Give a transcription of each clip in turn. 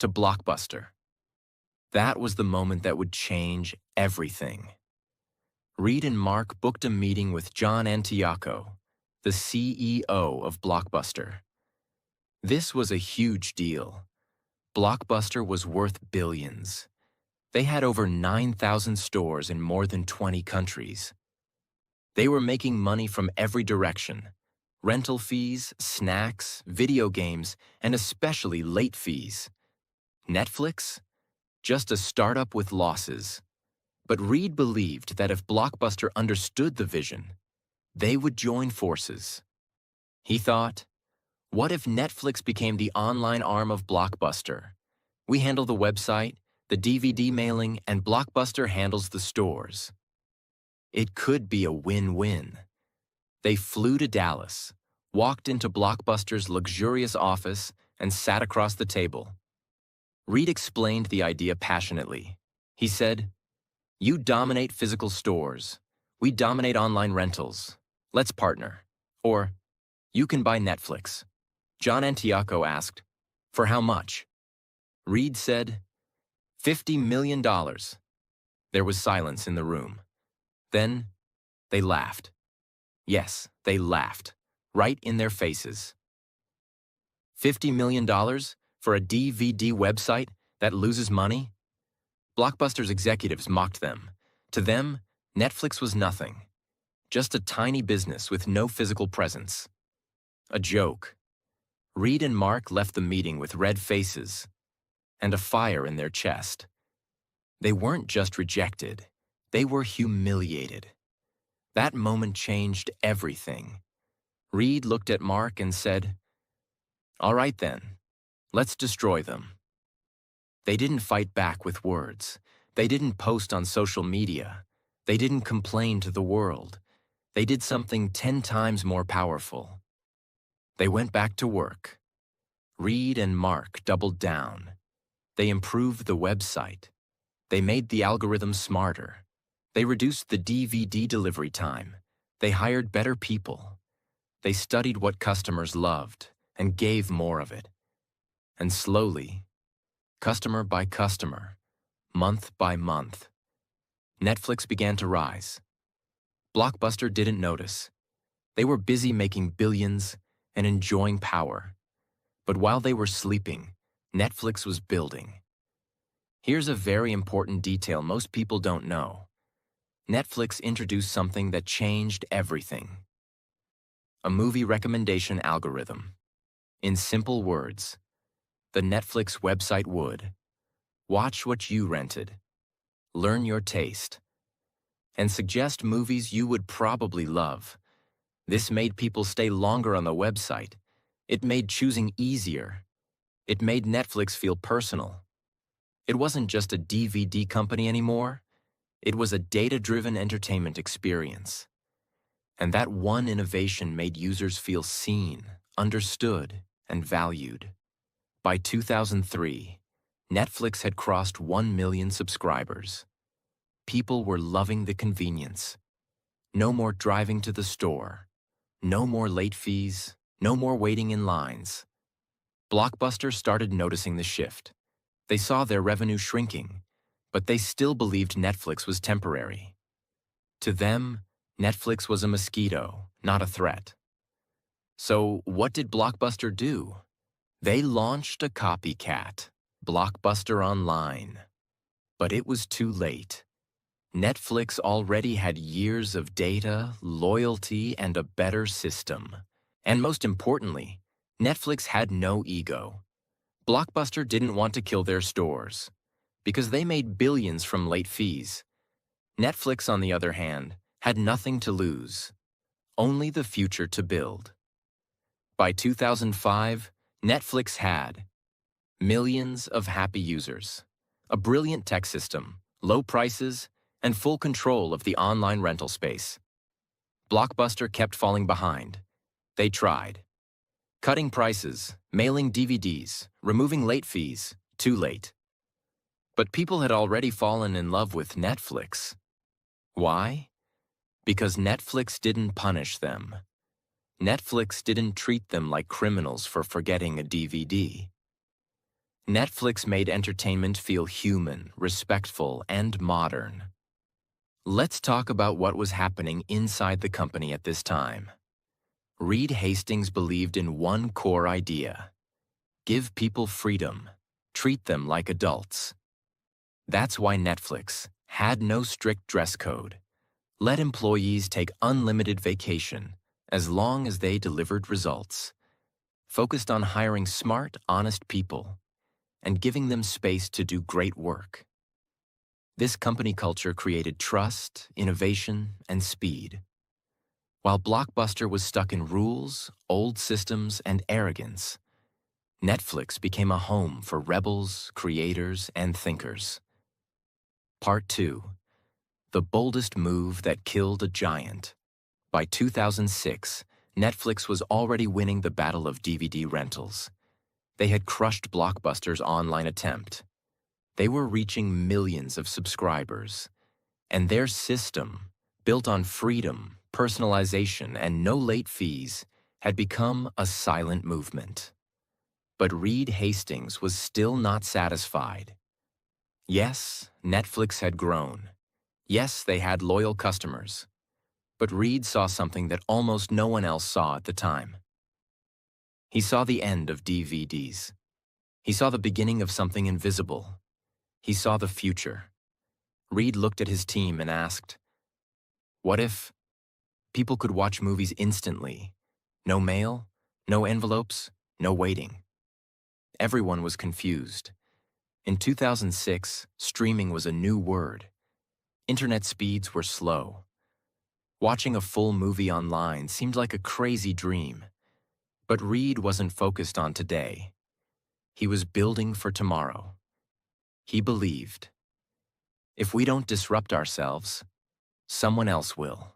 to Blockbuster. That was the moment that would change everything. Reed and Mark booked a meeting with John Antioco, the CEO of Blockbuster. This was a huge deal. Blockbuster was worth billions. They had over 9,000 stores in more than 20 countries. They were making money from every direction: rental fees, snacks, video games, and especially late fees. Netflix? Just a startup with losses. But Reed believed that if Blockbuster understood the vision, they would join forces. He thought, what if Netflix became the online arm of Blockbuster? We handle the website, the DVD mailing, and Blockbuster handles the stores. It could be a win-win. They flew to Dallas, walked into Blockbuster's luxurious office, and sat across the table. Reed explained the idea passionately. He said, "You dominate physical stores. We dominate online rentals. Let's partner. Or, you can buy Netflix." John Antioco asked, "For how much?" Reed said, $50 million. There was silence in the room. Then, they laughed. Yes, they laughed, right in their faces. $50 million for a DVD website that loses money? Blockbuster's executives mocked them. To them, Netflix was nothing. Just a tiny business with no physical presence. A joke. Reed and Mark left the meeting with red faces and a fire in their chest. They weren't just rejected, they were humiliated. That moment changed everything. Reed looked at Mark and said, "All right then, let's destroy them." They didn't fight back with words. They didn't post on social media. They didn't complain to the world. They did something 10 times more powerful. They went back to work. Reed and Mark doubled down. They improved the website. They made the algorithm smarter. They reduced the DVD delivery time. They hired better people. They studied what customers loved and gave more of it. And slowly, customer by customer, month by month, Netflix began to rise. Blockbuster didn't notice. They were busy making billions and enjoying power. But while they were sleeping, Netflix was building. Here's a very important detail most people don't know. Netflix introduced something that changed everything. A movie recommendation algorithm. In simple words, the Netflix website would watch what you rented, learn your taste, and suggest movies you would probably love. This made people stay longer on the website. It made choosing easier. It made Netflix feel personal. It wasn't just a DVD company anymore. It was a data-driven entertainment experience. And that one innovation made users feel seen, understood, and valued. By 2003, Netflix had crossed 1 million subscribers. People were loving the convenience. No more driving to the store. No more late fees. No more waiting in lines. Blockbuster started noticing the shift. They saw their revenue shrinking, but they still believed Netflix was temporary. To them, Netflix was a mosquito, not a threat. So what did Blockbuster do? They launched a copycat, Blockbuster Online. But it was too late. Netflix already had years of data, loyalty, and a better system. And most importantly, Netflix had no ego. Blockbuster didn't want to kill their stores, because they made billions from late fees. Netflix, on the other hand, had nothing to lose, only the future to build. By 2005, Netflix had millions of happy users, a brilliant tech system, low prices, and full control of the online rental space. Blockbuster kept falling behind. They tried. Cutting prices, mailing DVDs, removing late fees, too late. But people had already fallen in love with Netflix. Why? Because Netflix didn't punish them. Netflix didn't treat them like criminals for forgetting a DVD. Netflix made entertainment feel human, respectful, and modern. Let's talk about what was happening inside the company at this time. Reed Hastings believed in one core idea: give people freedom, treat them like adults. That's why Netflix had no strict dress code. Let employees take unlimited vacation as long as they delivered results. Focused on hiring smart, honest people and giving them space to do great work. This company culture created trust, innovation, and speed. While Blockbuster was stuck in rules, old systems, and arrogance, Netflix became a home for rebels, creators, and thinkers. Part 2. The boldest move that killed a giant. By 2006, Netflix was already winning the battle of DVD rentals. They had crushed Blockbuster's online attempt. They were reaching millions of subscribers, and their system, built on freedom, personalization, and no late fees, had become a silent movement. But Reed Hastings was still not satisfied. Yes, Netflix had grown. Yes, they had loyal customers. But Reed saw something that almost no one else saw at the time. He saw the end of DVDs. He saw the beginning of something invisible. He saw the future. Reed looked at his team and asked, what if people could watch movies instantly? No mail, no envelopes, no waiting. Everyone was confused. In 2006, streaming was a new word. Internet speeds were slow. Watching a full movie online seemed like a crazy dream. But Reed wasn't focused on today. He was building for tomorrow. He believed, if we don't disrupt ourselves, someone else will.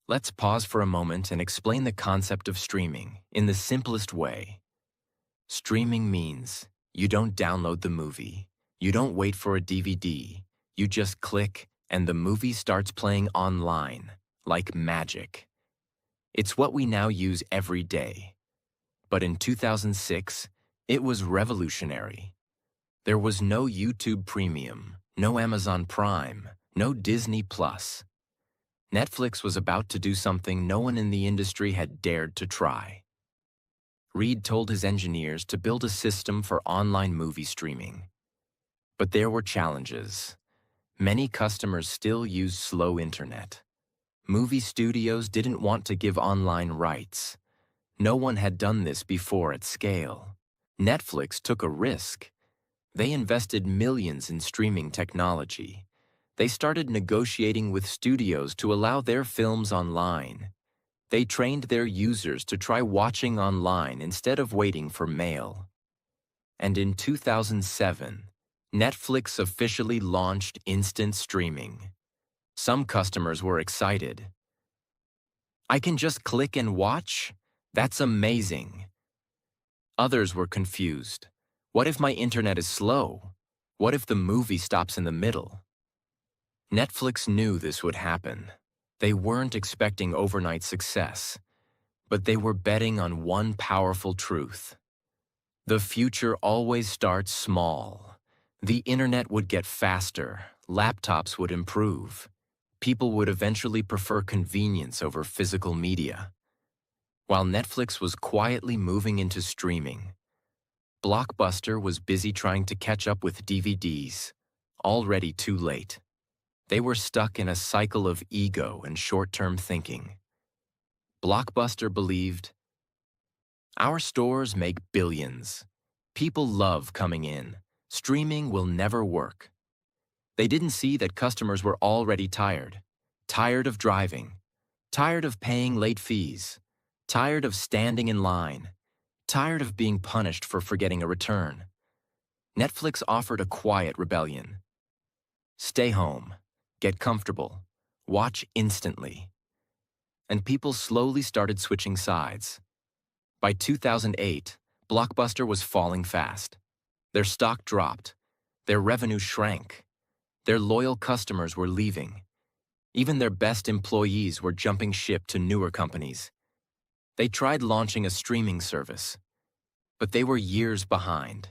Let's pause for a moment and explain the concept of streaming in the simplest way. Streaming means you don't download the movie, you don't wait for a DVD, you just click and the movie starts playing online, like magic. It's what we now use every day. But in 2006, it was revolutionary. There was no YouTube Premium, no Amazon Prime, no Disney Plus. Netflix was about to do something no one in the industry had dared to try. Reed told his engineers to build a system for online movie streaming. But there were challenges. Many customers still used slow internet. Movie studios didn't want to give online rights. No one had done this before at scale. Netflix took a risk. They invested millions in streaming technology. They started negotiating with studios to allow their films online. They trained their users to try watching online instead of waiting for mail. And in 2007, Netflix officially launched instant streaming. Some customers were excited. I can just click and watch? That's amazing. Others were confused. What if my internet is slow? What if the movie stops in the middle? Netflix knew this would happen. They weren't expecting overnight success, but they were betting on one powerful truth. The future always starts small. The internet would get faster, laptops would improve. People would eventually prefer convenience over physical media. While Netflix was quietly moving into streaming, Blockbuster was busy trying to catch up with DVDs, already too late. They were stuck in a cycle of ego and short-term thinking. Blockbuster believed, our stores make billions. People love coming in. Streaming will never work. They didn't see that customers were already tired. Tired of driving. Tired of paying late fees. Tired of standing in line. Tired of being punished for forgetting a return. Netflix offered a quiet rebellion. Stay home. Get comfortable. Watch instantly. And people slowly started switching sides. By 2008, Blockbuster was falling fast. Their stock dropped. Their revenue shrank. Their loyal customers were leaving. Even their best employees were jumping ship to newer companies. They tried launching a streaming service, but they were years behind.